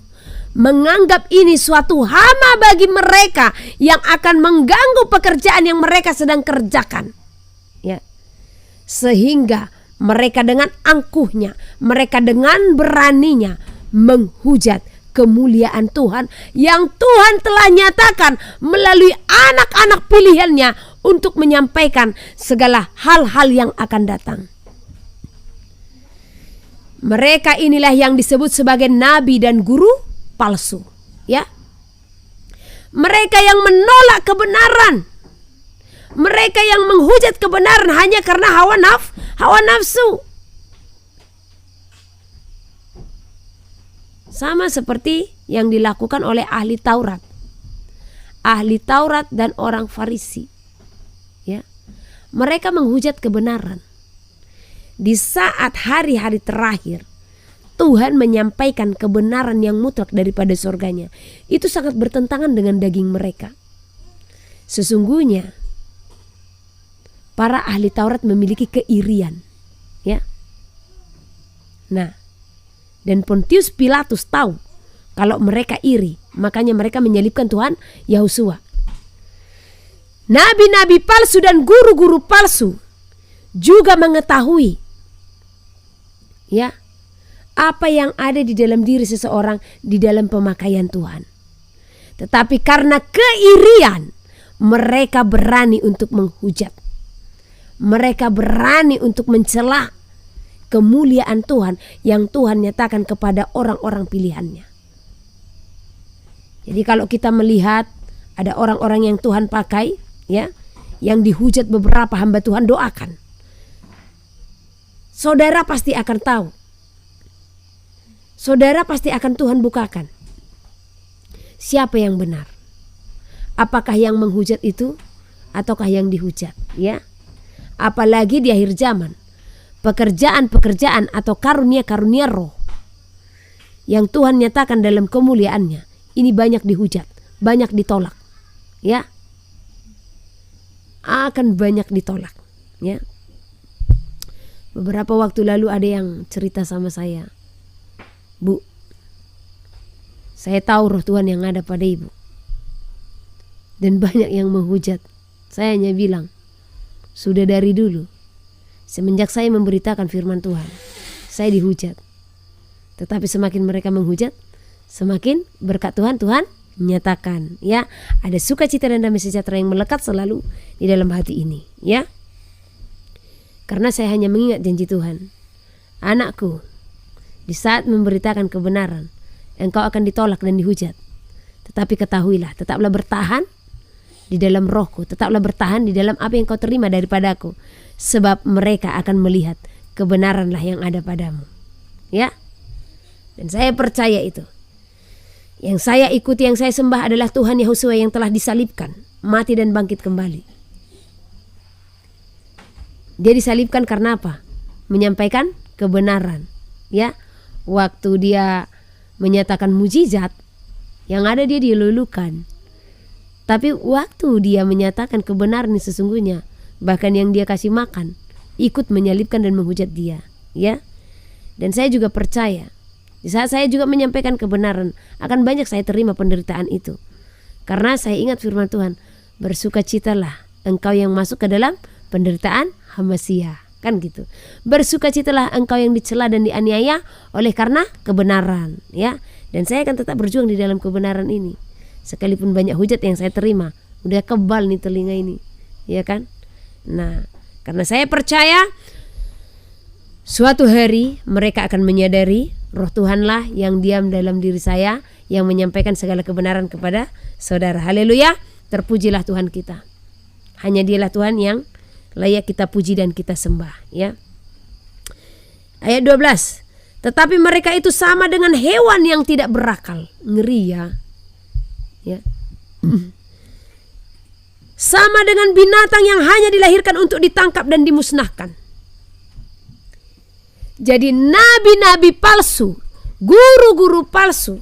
menganggap ini suatu hama bagi mereka yang akan mengganggu pekerjaan yang mereka sedang kerjakan, ya. Sehingga mereka dengan angkuhnya, mereka dengan beraninya menghujat kemuliaan Tuhan yang Tuhan telah nyatakan melalui anak-anak pilihannya untuk menyampaikan segala hal-hal yang akan datang. Mereka inilah yang disebut sebagai nabi dan guru palsu, ya. Mereka yang menolak kebenaran, mereka yang menghujat kebenaran hanya karena hawa nafsu. Sama seperti yang dilakukan oleh ahli Taurat dan orang Farisi, ya. Mereka menghujat kebenaran. Di saat hari-hari terakhir Tuhan menyampaikan kebenaran yang mutlak daripada surganya, itu sangat bertentangan dengan daging mereka. Sesungguhnya para ahli Taurat memiliki keirian, ya. Nah, dan Pontius Pilatus tahu kalau mereka iri, makanya mereka menyalibkan Tuhan Yahusua. Nabi-nabi palsu dan guru-guru palsu juga mengetahui, ya, apa yang ada di dalam diri seseorang di dalam pemakaian Tuhan. Tetapi karena keirian, mereka berani untuk menghujat. Mereka berani untuk mencela kemuliaan Tuhan yang Tuhan nyatakan kepada orang-orang pilihannya. Jadi kalau kita melihat ada orang-orang yang Tuhan pakai, ya, yang dihujat beberapa hamba Tuhan, doakan. Saudara pasti akan tahu. Saudara pasti akan Tuhan bukakan siapa yang benar. Apakah yang menghujat itu ataukah yang dihujat, ya? Apalagi di akhir zaman, pekerjaan-pekerjaan atau karunia-karunia roh yang Tuhan nyatakan dalam kemuliaannya, ini banyak dihujat, banyak ditolak, ya. Akan banyak ditolak, ya. Beberapa waktu lalu ada yang cerita sama saya, Bu, saya tahu roh Tuhan yang ada pada ibu, dan banyak yang menghujat. Saya hanya bilang, sudah dari dulu, semenjak saya memberitakan firman Tuhan, saya dihujat. Tetapi semakin mereka menghujat, semakin berkat Tuhan nyatakan, ya. Ada sukacita dan damai sejahtera yang melekat selalu di dalam hati ini, ya. Karena saya hanya mengingat janji Tuhan. Anakku, di saat memberitakan kebenaran, engkau akan ditolak dan dihujat. Tetapi ketahuilah, tetaplah bertahan di dalam rohku, tetaplah bertahan di dalam apa yang kau terima daripadaku. Sebab mereka akan melihat kebenaranlah yang ada padamu. Ya. Dan saya percaya itu. Yang saya ikuti, yang saya sembah adalah Tuhan Yahosua yang telah disalibkan, mati dan bangkit kembali. Dia disalibkan karena apa? Menyampaikan kebenaran. Ya. Waktu dia menyatakan mujizat, yang ada dia dilulukan. Tapi waktu dia menyatakan kebenaran yang sesungguhnya, bahkan yang dia kasih makan ikut menyalibkan dan menghujat dia, ya. Dan saya juga percaya di saat saya juga menyampaikan kebenaran, akan banyak saya terima penderitaan itu. Karena saya ingat firman Tuhan, bersukacitalah engkau yang masuk ke dalam penderitaan Hamasia, kan gitu. Bersukacitalah engkau yang dicela dan dianiaya oleh karena kebenaran, ya. Dan saya akan tetap berjuang di dalam kebenaran ini. Sekalipun banyak hujat yang saya terima, udah kebal nih telinga ini, ya kan? Nah, karena saya percaya suatu hari mereka akan menyadari Roh Tuhanlah yang diam dalam diri saya, yang menyampaikan segala kebenaran kepada saudara. Haleluya, terpujilah Tuhan kita. Hanya Dialah Tuhan yang layak kita puji dan kita sembah, ya. Ayat 12. Tetapi mereka itu sama dengan hewan yang tidak berakal. Ngeri, ya. Ya. Sama dengan binatang yang hanya dilahirkan untuk ditangkap dan dimusnahkan. Jadi nabi-nabi palsu, guru-guru palsu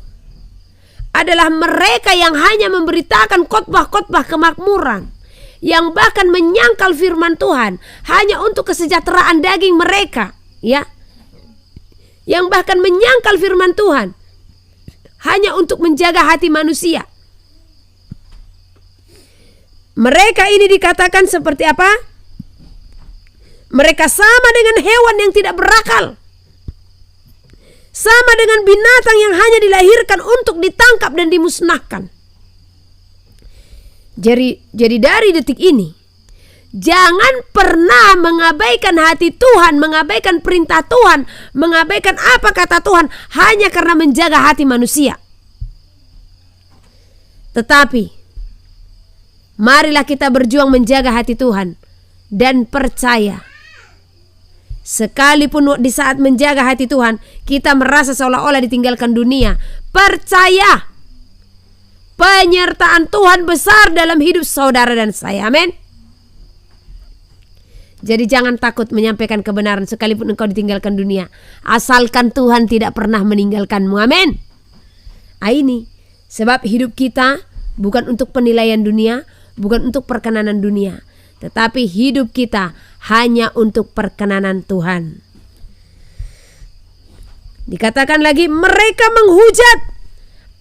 adalah mereka yang hanya memberitakan khotbah-khotbah kemakmuran, yang bahkan menyangkal firman Tuhan hanya untuk kesejahteraan daging mereka, ya. Yang bahkan menyangkal firman Tuhan hanya untuk menjaga hati manusia. Mereka ini dikatakan seperti apa? Mereka sama dengan hewan yang tidak berakal. Sama dengan binatang yang hanya dilahirkan untuk ditangkap dan dimusnahkan. Jadi dari detik ini, jangan pernah mengabaikan hati Tuhan, mengabaikan perintah Tuhan, mengabaikan apa kata Tuhan hanya karena menjaga hati manusia. Tetapi marilah kita berjuang menjaga hati Tuhan dan percaya. Sekalipun di saat menjaga hati Tuhan kita merasa seolah-olah ditinggalkan dunia, percaya penyertaan Tuhan besar dalam hidup saudara dan saya. Amin. Jadi jangan takut menyampaikan kebenaran sekalipun engkau ditinggalkan dunia, asalkan Tuhan tidak pernah meninggalkanmu. Amin. Ini sebab hidup kita bukan untuk penilaian dunia, bukan untuk perkenanan dunia, tetapi hidup kita hanya untuk perkenanan Tuhan. Dikatakan lagi, mereka menghujat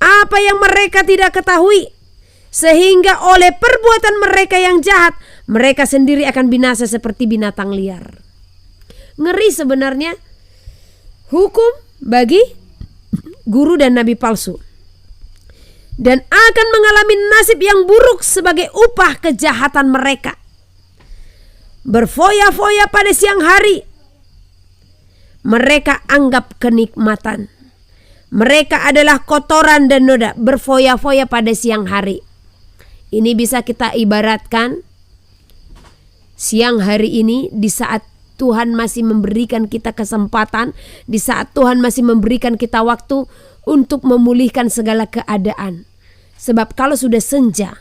apa yang mereka tidak ketahui, sehingga oleh perbuatan mereka yang jahat mereka sendiri akan binasa seperti binatang liar. Ngeri sebenarnya hukum bagi guru dan nabi palsu, dan akan mengalami nasib yang buruk sebagai upah kejahatan mereka. Berfoya-foya pada siang hari, mereka anggap kenikmatan. Mereka adalah kotoran dan noda, berfoya-foya pada siang hari. Ini bisa kita ibaratkan siang hari ini, di saat Tuhan masih memberikan kita kesempatan, di saat Tuhan masih memberikan kita waktu untuk memulihkan segala keadaan. Sebab kalau sudah senja,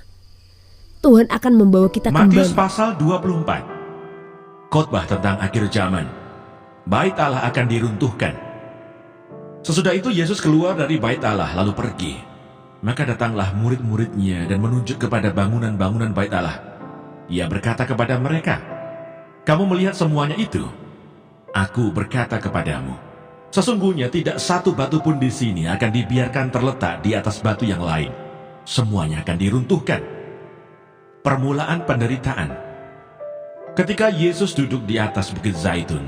Tuhan akan membawa kita kembali. Matius pasal 24. Khotbah tentang akhir zaman. Bait Allah akan diruntuhkan. Sesudah itu Yesus keluar dari bait Allah lalu pergi. Maka datanglah murid-muridnya dan menunjuk kepada bangunan-bangunan bait Allah. Ia berkata kepada mereka, "Kamu melihat semuanya itu? Aku berkata kepadamu, sesungguhnya tidak satu batu pun di sini akan dibiarkan terletak di atas batu yang lain. Semuanya akan diruntuhkan." Permulaan penderitaan. Ketika Yesus duduk di atas Bukit Zaitun,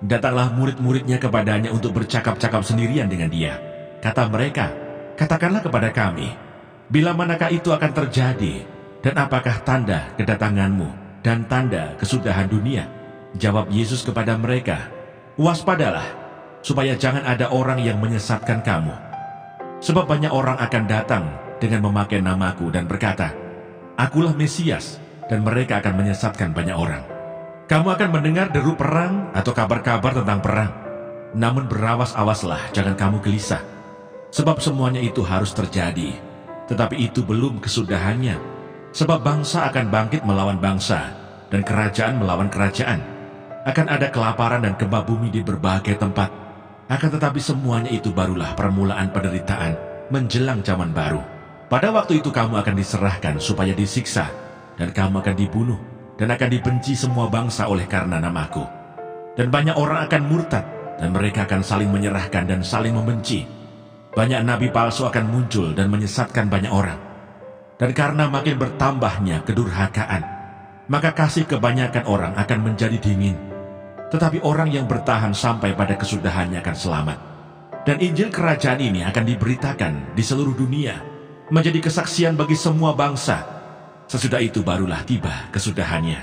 datanglah murid-muridnya kepadanya untuk bercakap-cakap sendirian dengan dia. Kata mereka, "Katakanlah kepada kami, Bila manakah itu akan terjadi? Dan apakah tanda kedatanganmu dan tanda kesudahan dunia? Jawab Yesus kepada mereka, waspadalah, supaya jangan ada orang yang menyesatkan kamu. Sebab banyak orang akan datang dengan memakai namaku dan berkata, Akulah Mesias, dan mereka akan menyesatkan banyak orang. Kamu akan mendengar deru perang atau kabar-kabar tentang perang. Namun berawas-awaslah, jangan kamu gelisah. Sebab semuanya itu harus terjadi, tetapi itu belum kesudahannya. Sebab bangsa akan bangkit melawan bangsa, dan kerajaan melawan kerajaan. Akan ada kelaparan dan gempa bumi di berbagai tempat. Akan tetapi semuanya itu barulah permulaan penderitaan menjelang zaman baru. Pada waktu itu kamu akan diserahkan supaya disiksa, dan kamu akan dibunuh, dan akan dibenci semua bangsa oleh karena namaku. Dan banyak orang akan murtad, dan mereka akan saling menyerahkan dan saling membenci. Banyak nabi palsu akan muncul dan menyesatkan banyak orang. Dan karena makin bertambahnya kedurhakaan, maka kasih kebanyakan orang akan menjadi dingin. Tetapi orang yang bertahan sampai pada kesudahannya akan selamat. Dan Injil kerajaan ini akan diberitakan di seluruh dunia, menjadi kesaksian bagi semua bangsa. Sesudah itu barulah tiba kesudahannya.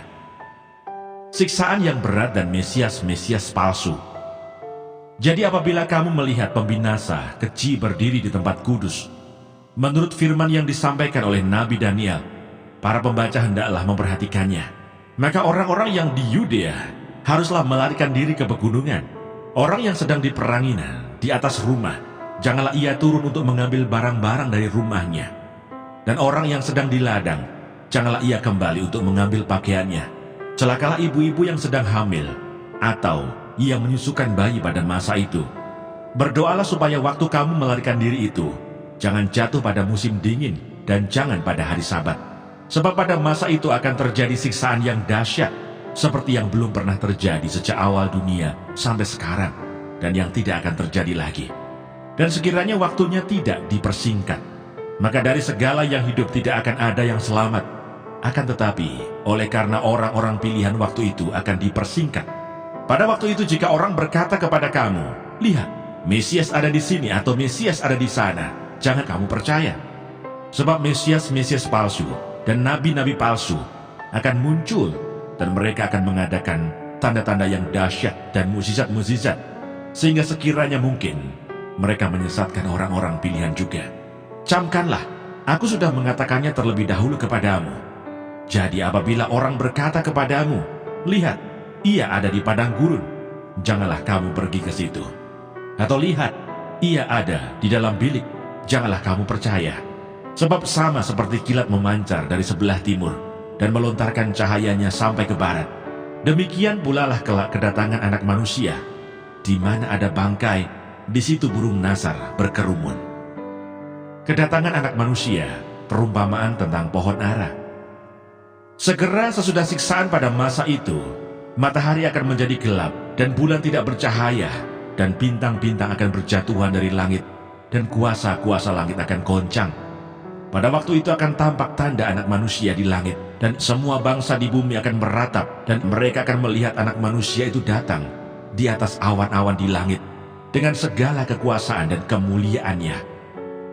Siksaan yang berat dan Mesias-Mesias palsu. Jadi apabila kamu melihat pembinasa keji berdiri di tempat kudus, menurut firman yang disampaikan oleh Nabi Daniel, para pembaca hendaklah memperhatikannya. Maka orang-orang yang di Yudea haruslah melarikan diri ke pegunungan. Orang yang sedang diperangi di atas rumah, janganlah ia turun untuk mengambil barang-barang dari rumahnya. Dan orang yang sedang di ladang, janganlah ia kembali untuk mengambil pakaiannya. Celakalah ibu-ibu yang sedang hamil, atau ia menyusukan bayi pada masa itu. Berdoalah supaya waktu kamu melarikan diri itu, jangan jatuh pada musim dingin, dan jangan pada hari Sabat. Sebab pada masa itu akan terjadi siksaan yang dahsyat, seperti yang belum pernah terjadi sejak awal dunia sampai sekarang, dan yang tidak akan terjadi lagi. Dan sekiranya waktunya tidak dipersingkat, maka dari segala yang hidup tidak akan ada yang selamat. Akan tetapi, oleh karena orang-orang pilihan waktu itu akan dipersingkat. Pada waktu itu jika orang berkata kepada kamu, lihat, Mesias ada di sini atau Mesias ada di sana, jangan kamu percaya. Sebab Mesias-Mesias palsu dan nabi-nabi palsu akan muncul, dan mereka akan mengadakan tanda-tanda yang dahsyat dan mukjizat-mukjizat, sehingga sekiranya mungkin mereka menyesatkan orang-orang pilihan juga. Camkanlah, aku sudah mengatakannya terlebih dahulu kepadamu. Jadi apabila orang berkata kepadamu, lihat, ia ada di padang gurun, janganlah kamu pergi ke situ. Atau lihat, ia ada di dalam bilik, janganlah kamu percaya. Sebab sama seperti kilat memancar dari sebelah timur dan melontarkan cahayanya sampai ke barat, demikian pula lah kelak kedatangan Anak Manusia. Di mana ada bangkai, di situ burung nasar berkerumun. Kedatangan Anak Manusia, perumpamaan tentang pohon ara. Segera sesudah siksaan pada masa itu, matahari akan menjadi gelap dan bulan tidak bercahaya, dan bintang-bintang akan berjatuhan dari langit, dan kuasa-kuasa langit akan goncang. Pada waktu itu akan tampak tanda Anak Manusia di langit, dan semua bangsa di bumi akan meratap, dan mereka akan melihat Anak Manusia itu datang di atas awan-awan di langit, dengan segala kekuasaan dan kemuliaannya.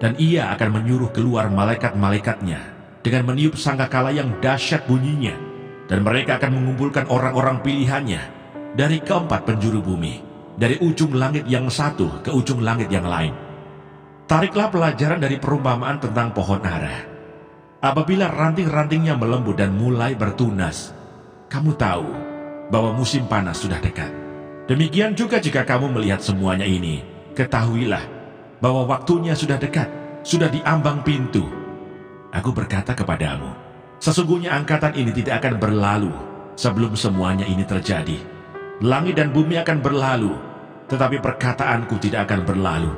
Dan ia akan menyuruh keluar malaikat-malaikatnya, dengan meniup sangkakala yang dahsyat bunyinya, dan mereka akan mengumpulkan orang-orang pilihannya dari keempat penjuru bumi, dari ujung langit yang satu ke ujung langit yang lain. Tariklah pelajaran dari perumpamaan tentang pohon ara. Apabila ranting-rantingnya melembut dan mulai bertunas, kamu tahu bahwa musim panas sudah dekat. Demikian juga jika kamu melihat semuanya ini, ketahuilah bahwa waktunya sudah dekat, sudah diambang pintu. Aku berkata kepadamu, sesungguhnya angkatan ini tidak akan berlalu sebelum semuanya ini terjadi. Langit dan bumi akan berlalu, tetapi perkataanku tidak akan berlalu.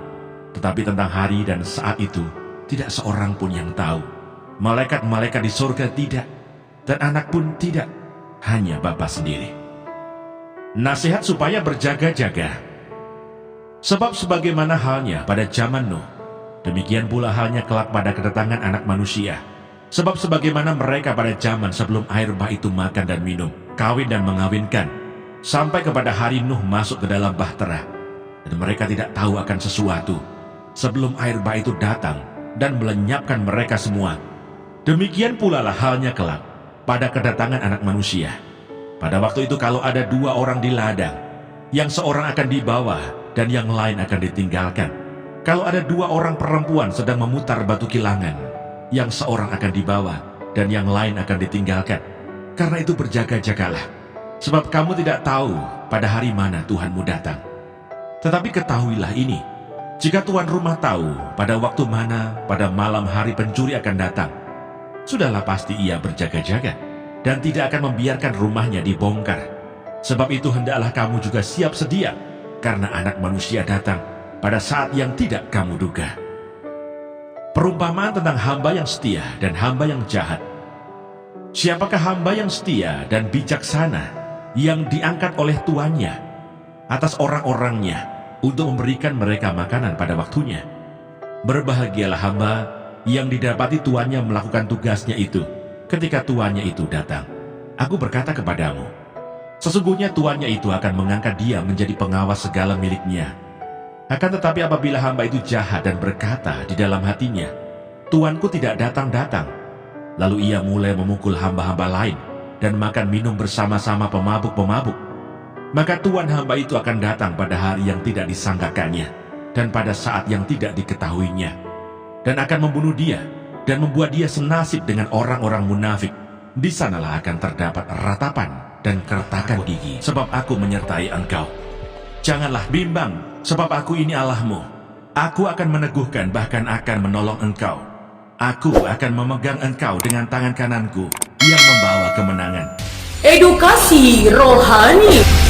Tetapi tentang hari dan saat itu, tidak seorang pun yang tahu. Malaikat-malaikat di surga tidak, dan anak pun tidak, hanya Bapa sendiri. Nasihat supaya berjaga-jaga. Sebab sebagaimana halnya pada zaman Nuh, demikian pula halnya kelak pada kedatangan Anak Manusia. Sebab sebagaimana mereka pada zaman sebelum air bah itu makan dan minum, kawin dan mengawinkan, sampai kepada hari Nuh masuk ke dalam bahtera, dan mereka tidak tahu akan sesuatu, sebelum air bah itu datang dan melenyapkan mereka semua. Demikian pula lah halnya kelak pada kedatangan Anak Manusia. Pada waktu itu kalau ada 2 orang di ladang, yang seorang akan dibawa dan yang lain akan ditinggalkan. Kalau ada 2 orang perempuan sedang memutar batu kilangan, yang seorang akan dibawa dan yang lain akan ditinggalkan. Karena itu berjaga-jagalah, sebab kamu tidak tahu pada hari mana Tuhanmu datang. Tetapi ketahuilah ini, jika tuan rumah tahu pada waktu mana pada malam hari pencuri akan datang, sudahlah pasti ia berjaga-jaga dan tidak akan membiarkan rumahnya dibongkar. Sebab itu hendaklah kamu juga siap sedia, karena Anak Manusia datang pada saat yang tidak kamu duga. Perumpamaan tentang hamba yang setia dan hamba yang jahat. Siapakah hamba yang setia dan bijaksana yang diangkat oleh tuannya atas orang-orangnya untuk memberikan mereka makanan pada waktunya? Berbahagialah hamba yang didapati tuannya melakukan tugasnya itu ketika tuannya itu datang. Aku berkata kepadamu, sesungguhnya tuannya itu akan mengangkat dia menjadi pengawas segala miliknya. Akan tetapi apabila hamba itu jahat dan berkata di dalam hatinya, Tuanku tidak datang-datang, lalu ia mulai memukul hamba-hamba lain dan makan minum bersama-sama pemabuk-pemabuk, maka tuan hamba itu akan datang pada hari yang tidak disangkakannya dan pada saat yang tidak diketahuinya, dan akan membunuh dia dan membuat dia senasib dengan orang-orang munafik. Di sanalah akan terdapat ratapan dan kertakan gigi, sebab aku menyertai engkau. Janganlah bimbang, sebab aku ini Allahmu. Aku akan meneguhkan, bahkan akan menolong engkau. Aku akan memegang engkau dengan tangan kananku yang membawa kemenangan. Edukasi rohani.